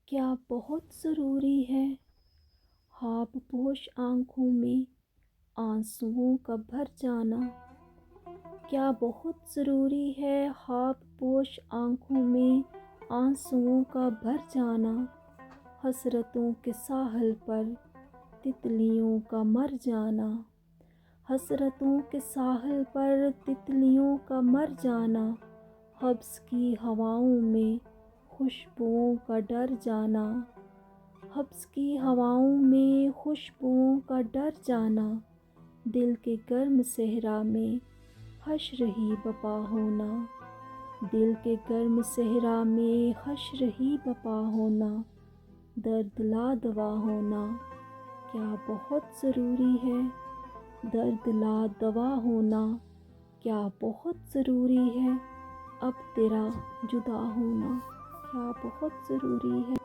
کیا بہت ضروری ہے خواب پوش آنکھوں میں آنسوؤں کا بھر جانا؟ کیا بہت ضروری ہے خواب پوش آنکھوں میں آنسوؤں کا بھر جانا؟ حسرتوں کے ساحل پر تتلیوں کا مر جانا، حسرتوں کے ساحل پر تتلیوں کا مر جانا، حبس کی ہواؤں میں خوشبوؤں کا ڈر جانا، حبس کی ہواؤں میں خوشبوؤں کا ڈر جانا، دل کے گرم صحرا میں حشر ہی بپا ہونا، دل کے گرم صحرا میں حشر ہی بپا ہونا، درد لا دوا ہونا۔ کیا بہت ضروری ہے درد لا دوا ہونا؟ کیا بہت ضروری ہے اب تیرا جدا ہونا؟ کیا بہت ضروری ہے